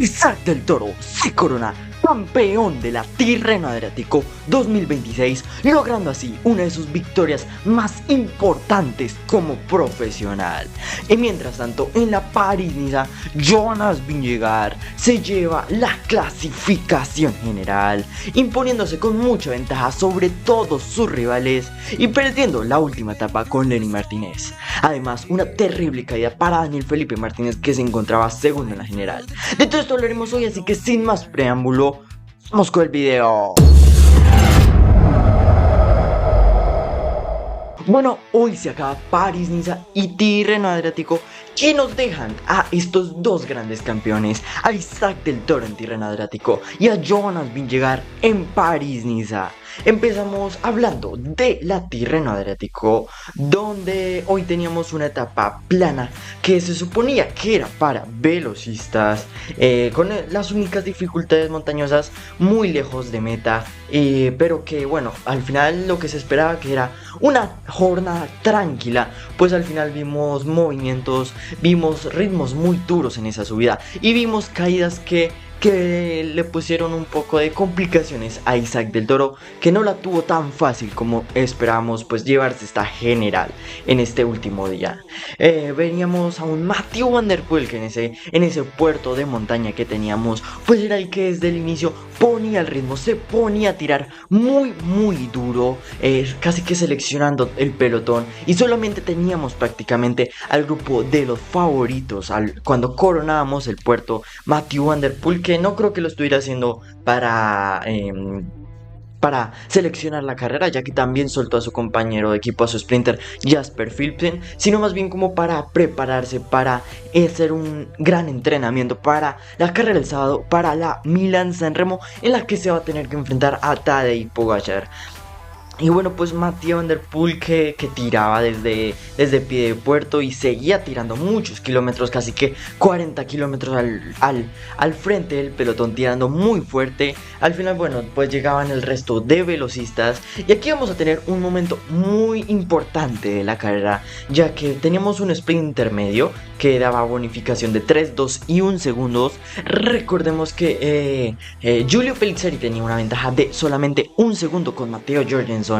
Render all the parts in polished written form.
Isaac del Toro se corona campeón de la Tirreno Adriático 2026, logrando así una de sus victorias más importantes como profesional. Y mientras tanto, en la París-Niza, Jonas Vingegaard se lleva la clasificación general, imponiéndose con mucha ventaja sobre todos sus rivales y perdiendo la última etapa con Lenny Martínez. Además, una terrible caída para Daniel Felipe Martínez, que se encontraba segundo en la general. De todo esto hablaremos hoy, así que sin más preámbulo, vamos con el video. Bueno, hoy se acaba París-Niza y Tirreno Adriático, que nos dejan a estos dos grandes campeones, a Isaac del Toro en Tirreno Adriático y a Jonas Vingegaard en París-Niza. Empezamos hablando de la Tirreno Adriático, donde hoy teníamos una etapa plana que se suponía que era para velocistas, con las únicas dificultades montañosas muy lejos de meta, pero que bueno, al final lo que se esperaba que era una jornada tranquila, pues al final vimos movimientos, vimos ritmos muy duros en esa subida y vimos caídas que le pusieron un poco de complicaciones a Isaac del Toro, que no la tuvo tan fácil como esperábamos pues llevarse esta general en este último día. Veníamos a un Mathieu van der Poel, que en ese puerto de montaña que teníamos, pues era el que desde el inicio ponía el ritmo, se ponía a tirar muy duro, casi que seleccionando el pelotón, y solamente teníamos prácticamente al grupo de los favoritos cuando coronábamos el puerto. Mathieu van der Poel, que no creo que lo estuviera haciendo para seleccionar la carrera, ya que también soltó a su compañero de equipo, a su sprinter Jasper Philipsen, sino más bien como para prepararse para hacer un gran entrenamiento para la carrera del sábado, para la Milán-San Remo, en la que se va a tener que enfrentar a Tadej Pogačar. Y bueno, pues Mathieu van der Poel que tiraba desde pie de puerto y seguía tirando muchos kilómetros, casi que 40 kilómetros al frente del pelotón, tirando muy fuerte. Al final, bueno, pues llegaban el resto de velocistas y aquí vamos a tener un momento muy importante de la carrera, ya que teníamos un sprint intermedio que daba bonificación de 3, 2 y 1 segundos. Recordemos que Giulio Pellizzari tenía una ventaja de solamente 1 segundo con Matteo Jorgensen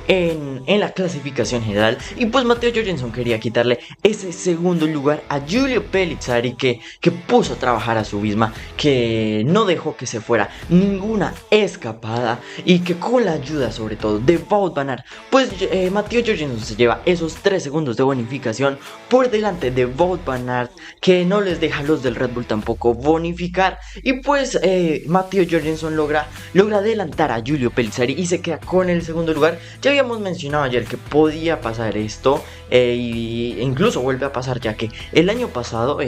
en la clasificación general, y pues Matteo Jorgensen quería quitarle ese segundo lugar a Giulio Pellizzari, que puso a trabajar a su Visma, que no dejó que se fuera ninguna escapada y que con la ayuda sobre todo de Wout van Aert, pues Matteo Jorgensen se lleva esos 3 segundos de bonificación por delante de Wout van Aert, que no les deja a los del Red Bull tampoco bonificar, y pues Matteo Jorgensen logra adelantar a Giulio Pellizzari y se queda con el segundo lugar. Ya habíamos mencionado ayer que podía pasar esto, e incluso vuelve a pasar, ya que el año pasado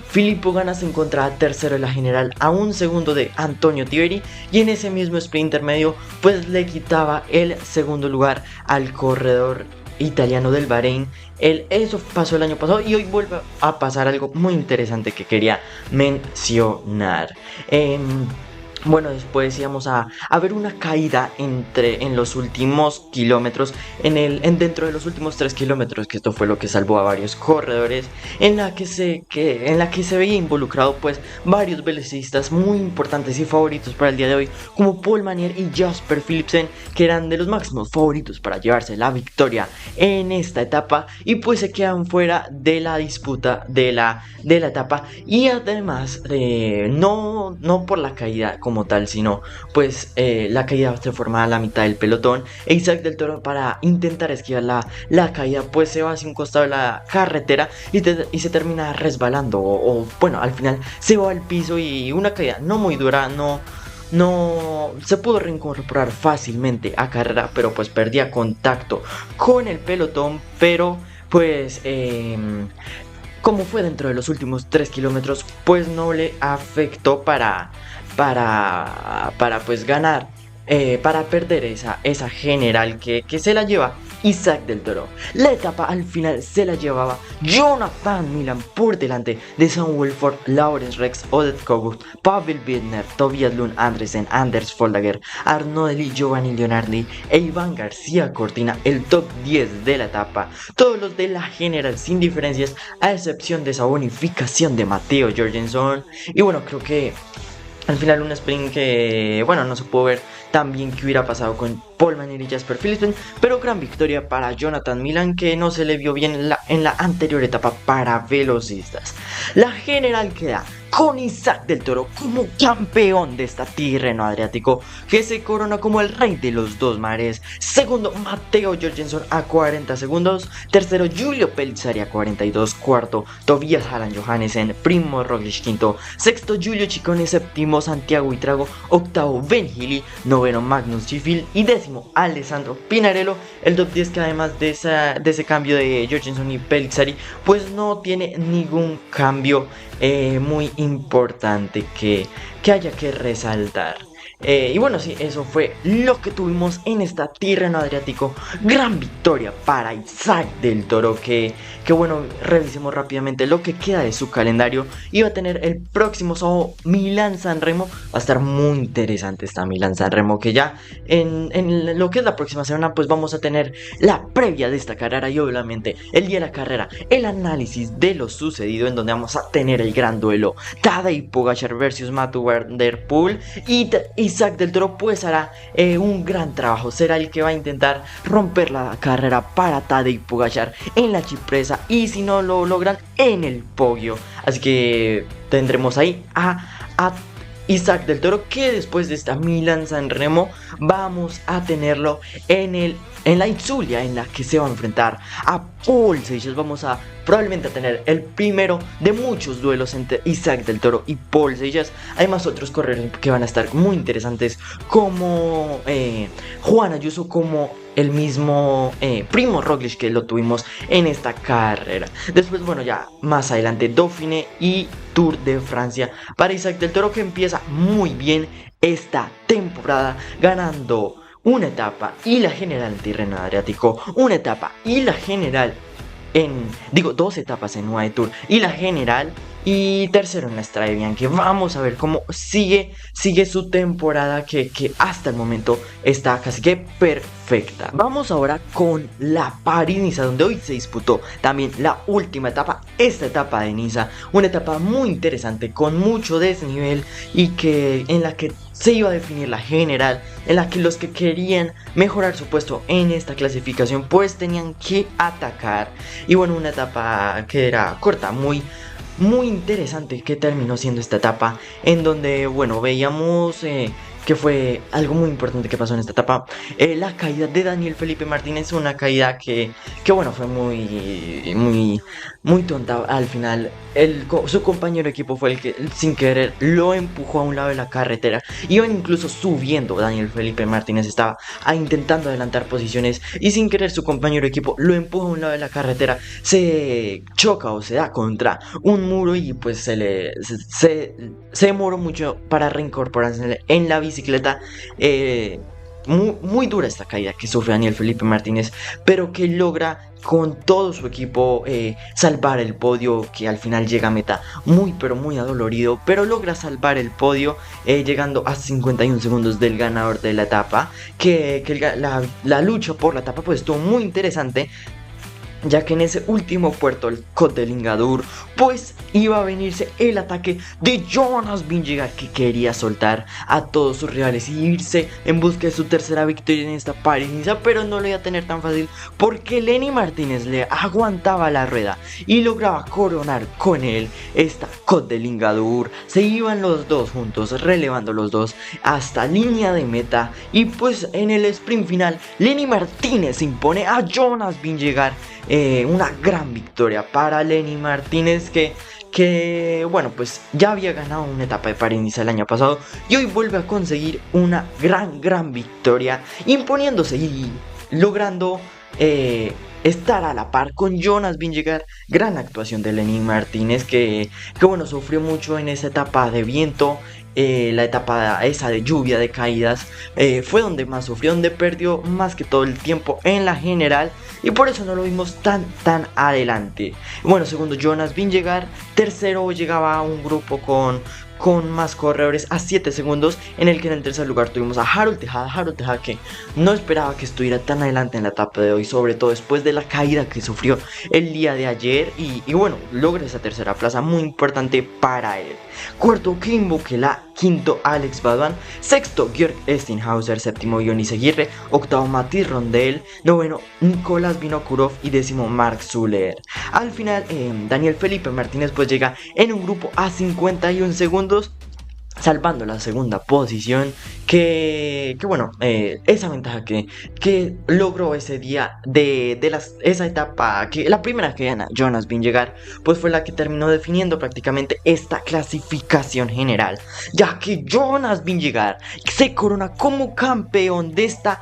Filippo Ganna se encontraba tercero en la general a 1 segundo de Antonio Tiberi, y en ese mismo sprint intermedio pues le quitaba el segundo lugar al corredor italiano del Bahrein. Eso pasó el año pasado y hoy vuelve a pasar algo muy interesante que quería mencionar. Bueno, después íbamos a ver una caída en los últimos kilómetros, dentro de los últimos 3 kilómetros, que esto fue lo que salvó a varios corredores, en la que se veía involucrado pues varios velocistas muy importantes y favoritos para el día de hoy, como Paul Manier y Jasper Philipsen, que eran de los máximos favoritos para llevarse la victoria en esta etapa, y pues se quedan fuera de la disputa de la etapa. Y además no por la caída como tal, sino pues la caída se forma a la mitad del pelotón, e Isaac del Toro, para intentar esquivar la caída, pues se va hacia un costado de la carretera y se termina resbalando, o bueno, al final se va al piso, y una caída no muy dura, no se pudo reincorporar fácilmente a carrera, pero pues perdía contacto con el pelotón. Pero pues como fue dentro de los últimos 3 kilómetros, pues no le afectó para pues ganar, para perder esa general que se la lleva Isaac del Toro. La etapa al final se la llevaba Jonathan Milan por delante de Sam Wilford, Lawrence Rex, Odette Kogut, Pavel Biedner, Tobias Lund Andresen, Anders Foldager, Arnoldi, Giovanni Leonardi e Iván García Cortina, el top 10 de la etapa. Todos los de la general sin diferencias, a excepción de esa bonificación de Matteo Jorgensen. Y bueno, creo que al final un sprint que, bueno, no se pudo ver tan bien que hubiera pasado con Paul Manner y Jasper Philipsen, pero gran victoria para Jonathan Milan, que no se le vio bien en la anterior etapa para velocistas. La general queda con Isaac del Toro como campeón de esta Tirreno Adriático, que se corona como el rey de los dos mares. Segundo, Matteo Jorgensen a 40 segundos. Tercero, Giulio Pellizzari a 42. Cuarto, Tobias Hallan Johannesen. Primo Roglic quinto. Sexto, Giulio Ciccone. Séptimo, Santiago Buitrago. Octavo, Ben Healy. Noveno, Magnus Sheffield. Y décimo, Alessandro Pinarello. El top 10 que además de ese cambio de Jorgensen y Pellizzari, pues no tiene ningún cambio muy importante que haya que resaltar. Y bueno, sí, eso fue lo que tuvimos en esta Tirreno Adriático. Gran victoria para Isaac del Toro, que bueno, revisemos rápidamente lo que queda de su calendario. Iba a tener el próximo sábado Milán-San Remo. Va a estar muy interesante esta Milán-San Remo, que ya en lo que es la próxima semana pues vamos a tener la previa de esta carrera y obviamente el día de la carrera, el análisis de lo sucedido, en donde vamos a tener el gran duelo Tadej Pogačar versus Mathieu van der Poel. Y Isaac del Toro pues hará un gran trabajo, será el que va a intentar romper la carrera para Tadej Pogačar en la Cipresa, y si no lo logran, en el podio. Así que tendremos ahí a Isaac del Toro, que después de esta Milán-San Remo vamos a tenerlo en la Itzulia, en la que se va a enfrentar a Paul Seixas. Vamos a probablemente tener el primero de muchos duelos entre Isaac del Toro y Paul Seixas. Además, otros corredores que van a estar muy interesantes, como Juan Ayuso, como el mismo Primo Roglic, que lo tuvimos en esta carrera. Después, bueno, ya más adelante Dauphiné y Tour de Francia para Isaac del Toro, que empieza muy bien esta temporada, ganando una etapa y la general en Tirreno Adriático, una etapa y la general dos etapas en UAE Tour y la general, y tercero en la Strade Bianche. Vamos a ver cómo sigue su temporada, que hasta el momento está casi que perfecta. Vamos ahora con la París-Niza, donde hoy se disputó también la última etapa, esta etapa de Niza, una etapa muy interesante con mucho desnivel, y en la que se iba a definir la general, en la que los que querían mejorar su puesto en esta clasificación pues tenían que atacar. Y bueno, una etapa que era corta, muy interesante, que terminó siendo esta etapa, en donde bueno, veíamos que fue algo muy importante que pasó en esta etapa, la caída de Daniel Felipe Martínez, una caída que bueno, fue muy tonta. Al final su compañero de equipo fue el que sin querer lo empujó a un lado de la carretera. Iban incluso subiendo, Daniel Felipe Martínez estaba intentando adelantar posiciones, y sin querer su compañero de equipo lo empuja a un lado de la carretera, se choca o se da contra un muro, y pues se demoró mucho para reincorporarse en la bicicleta. Muy dura esta caída que sufre Daniel Felipe Martínez, pero que logra con todo su equipo salvar el podio, que al final llega a meta muy adolorido, pero logra salvar el podio, llegando a 51 segundos del ganador de la etapa. La lucha por la etapa pues estuvo muy interesante, ya que en ese último puerto, el Col de Lingadur, pues iba a venirse el ataque de Jonas Vingegaard, que quería soltar a todos sus rivales y irse en busca de su tercera victoria en esta París-Niza, pero no lo iba a tener tan fácil, porque Lenny Martínez le aguantaba la rueda y lograba coronar con él esta Col de Lingadur. Se iban los dos juntos, relevando los dos hasta línea de meta, y pues en el sprint final Lenny Martínez impone a Jonas Vingegaard. Una gran victoria para Lenny Martínez, que bueno, pues ya había ganado una etapa de París-Niza el año pasado, y hoy vuelve a conseguir una gran victoria, imponiéndose y logrando estar a la par con Jonas Vingegaard. Gran actuación de Lenny Martínez que bueno, sufrió mucho en esa etapa de viento. La etapa esa de lluvia, de caídas, fue donde más sufrió, donde perdió más que todo el tiempo en la general, y por eso no lo vimos tan adelante. Bueno, segundo Jonas Vingegaard, tercero llegaba a un grupo con más corredores a 7 segundos, en el que en el tercer lugar tuvimos a Harold Tejada, que no esperaba que estuviera tan adelante en la etapa de hoy, sobre todo después de la caída que sufrió el día de ayer, y bueno, logra esa tercera plaza muy importante para él. Cuarto, Kim Bukela. Quinto, Alex Badwan. Sexto, Georg Estinhauser. Séptimo, Jonis Aguirre. Octavo, Mathis Rondel. Noveno, Nicolás Vinokurov. Y décimo, Marc Zuller. Al final, Daniel Felipe Martínez pues llega en un grupo a 51 segundos, salvando la segunda posición, que bueno, esa ventaja que logró ese día esa etapa, que la primera que gana Jonas Vingegaard, pues fue la que terminó definiendo prácticamente esta clasificación general, ya que Jonas Vingegaard se corona como campeón de esta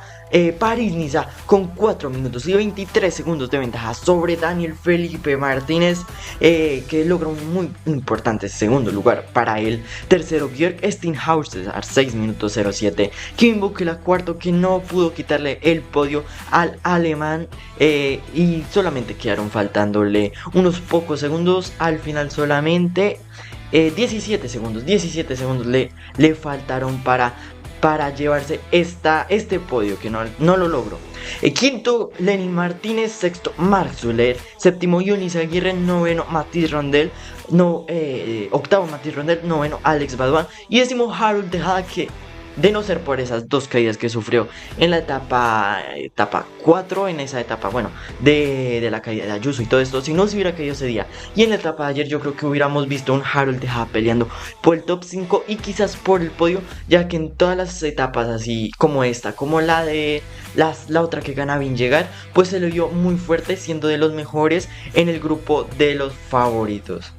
París-Niza con 4 minutos y 23 segundos de ventaja sobre Daniel Felipe Martínez, que logra un muy importante segundo lugar para él. Tercero, Georg Estinhauser a 6 minutos 07. Kim Bukela cuarto, que no pudo quitarle el podio al alemán, y solamente quedaron faltándole unos pocos segundos. Al final solamente 17 segundos le faltaron para llevarse este podio, que no lo logró. Quinto, Lenny Martínez. Sexto, Marc Zuller. Séptimo, Jonis Aguirre. Noveno, Mathis Rondel. Octavo, Mathis Rondel. Noveno, Alex Badwan. Y décimo, Harold Tejada, que de no ser por esas dos caídas que sufrió en la etapa 4, en esa etapa, bueno, de la caída de Ayuso y todo esto, si no se hubiera caído ese día y en la etapa de ayer, yo creo que hubiéramos visto un Harold Tejada peleando por el top 5 y quizás por el podio, ya que en todas las etapas así como esta, como la de la otra que gana Vingegaard, pues se le vio muy fuerte, siendo de los mejores en el grupo de los favoritos.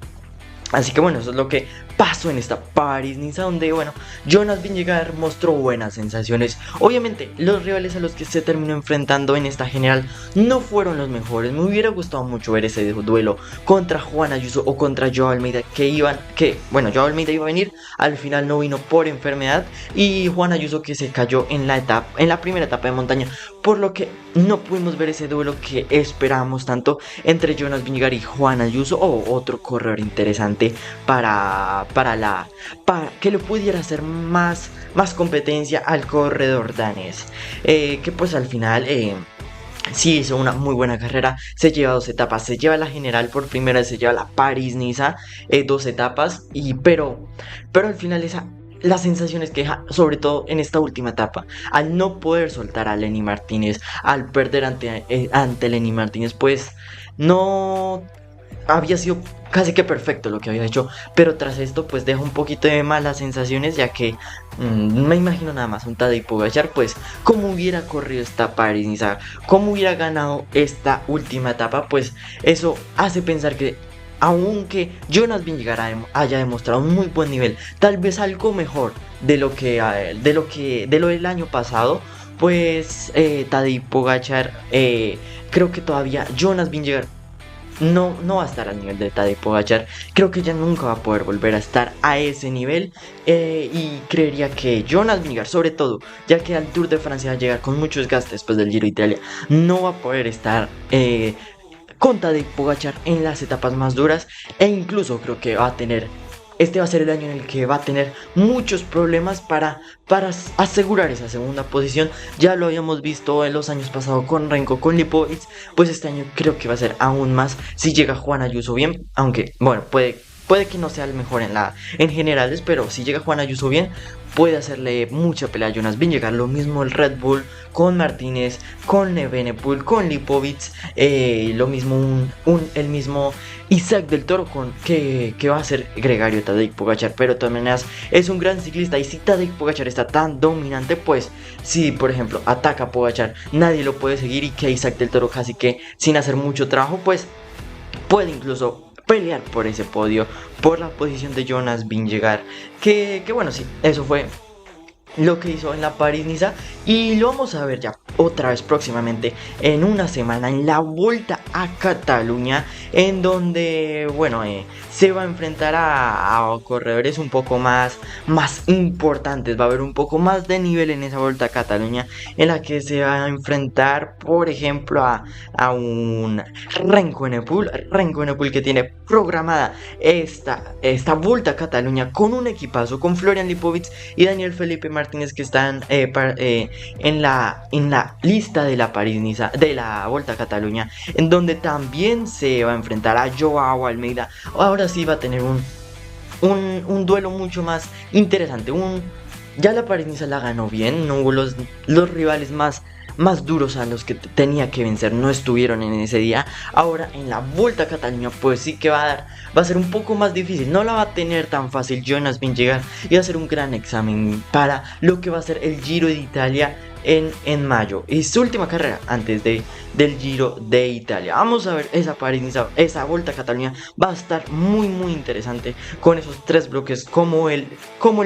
Así que bueno, eso es lo que pasó en esta París-Niza, donde bueno, Jonas Vingegaard mostró buenas sensaciones. Obviamente los rivales a los que se terminó enfrentando en esta general no fueron los mejores. Me hubiera gustado mucho ver ese duelo contra Juan Ayuso o contra Joao Almeida, bueno, Joao Almeida iba a venir, al final no vino por enfermedad, y Juan Ayuso que se cayó en la primera etapa de montaña, por lo que no pudimos ver ese duelo que esperábamos tanto entre Jonas Vingegaard y Juan Ayuso, o otro corredor interesante para que le pudiera hacer más competencia al corredor danés, que pues al final sí hizo una muy buena carrera. Se lleva 2 etapas, se lleva la general por primera vez, se lleva la París-Niza, 2 etapas, pero al final las sensaciones que deja, sobre todo en esta última etapa, al no poder soltar a Lenny Martínez, al perder ante Lenny Martínez, pues no había sido casi que perfecto lo que había hecho, pero tras esto pues deja un poquito de malas sensaciones, ya que me imagino nada más un Tadej Pogačar, pues cómo hubiera corrido esta París-Niza, cómo hubiera ganado esta última etapa, pues eso hace pensar que aunque Jonas Vingegaard haya demostrado un muy buen nivel, tal vez algo mejor de lo del año pasado, pues Tadej Pogačar, creo que todavía Jonas Vingegaard no va a estar al nivel de Tadej Pogačar. Creo que ya nunca va a poder volver a estar a ese nivel, y creería que Jonas Vingegaard, sobre todo ya que al Tour de Francia llega con mucho desgaste después del Giro de Italia, no va a poder estar con Tadej Pogačar en las etapas más duras, e incluso creo que este va a ser el año en el que va a tener muchos problemas para asegurar esa segunda posición. Ya lo habíamos visto en los años pasados con Renko, con Lipovic, pues este año creo que va a ser aún más si llega Juan Ayuso bien, aunque bueno, puede que no sea el mejor en generales, pero si llega Juan Ayuso bien, puede hacerle mucha pelea a Jonas Vingegaard. Lo mismo el Red Bull con Martínez, con Evenepoel, con Lipovic, lo mismo el mismo Isaac del Toro que va a ser gregario Tadej Pogačar, pero de todas maneras es un gran ciclista, y si Tadej Pogačar está tan dominante, pues si por ejemplo ataca a Pogačar, nadie lo puede seguir, y que Isaac del Toro casi que sin hacer mucho trabajo, pues puede incluso pelear por ese podio, por la posición de Jonas Vingegaard, que bueno, sí, eso fue lo que hizo en la París-Niza, y lo vamos a ver ya otra vez próximamente en una semana en la Volta a Cataluña, en donde bueno se va a enfrentar a corredores un poco más importantes. Va a haber un poco más de nivel en esa Volta a Cataluña, en la que se va a enfrentar por ejemplo a un Renko Evenepoel, que tiene programada esta Volta a Cataluña con un equipazo, con Florian Lipovic y Daniel Felipe Martínez, que están en la lista de la París-Niza, de la Volta a Cataluña, en donde también se va a enfrentar a Joao Almeida. Ahora sí va a tener un duelo mucho más interesante. Ya la París-Niza la ganó bien, no hubo los rivales más duros a los que tenía que vencer, no estuvieron en ese día. Ahora en la Volta a Cataluña pues sí que va a ser un poco más difícil, no la va a tener tan fácil Jonas Vingegaard, y va a ser un gran examen para lo que va a ser el Giro de Italia en mayo, y su última carrera antes del Giro de Italia. Vamos a ver esa París-Niza, esa Volta a Cataluña va a estar muy interesante, con esos tres bloques, como el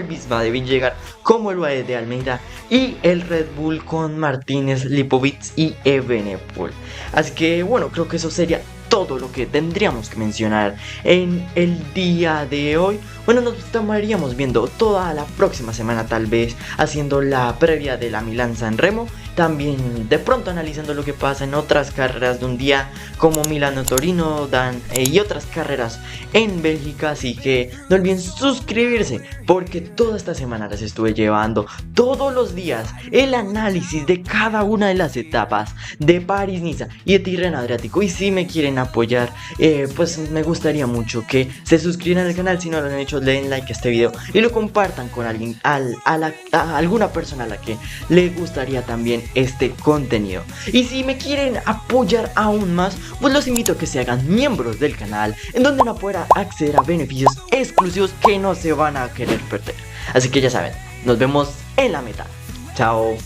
Bisma de Vingegaard, como el UAE de Almeida y el Red Bull con Martínez, Lipovic y Evenepoel. Así que bueno, creo que eso sería todo lo que tendríamos que mencionar en el día de hoy. Bueno, nos estaríamos viendo toda la próxima semana, tal vez haciendo la previa de la Milán-San Remo, también de pronto analizando lo que pasa en otras carreras de un día como Milano-Torino y otras carreras en Bélgica. Así que no olviden suscribirse, porque toda esta semana les estuve llevando todos los días el análisis de cada una de las etapas de París-Niza y de Tirreno Adriático. Y si me quieren apoyar, pues me gustaría mucho que se suscriban al canal. Si no lo han hecho, le den like a este video y lo compartan con alguien, a alguna persona a la que le gustaría también este contenido. Y si me quieren apoyar aún más, pues los invito a que se hagan miembros del canal, en donde van a poder acceder a beneficios exclusivos que no se van a querer perder. Así que ya saben, nos vemos en la meta. Chao.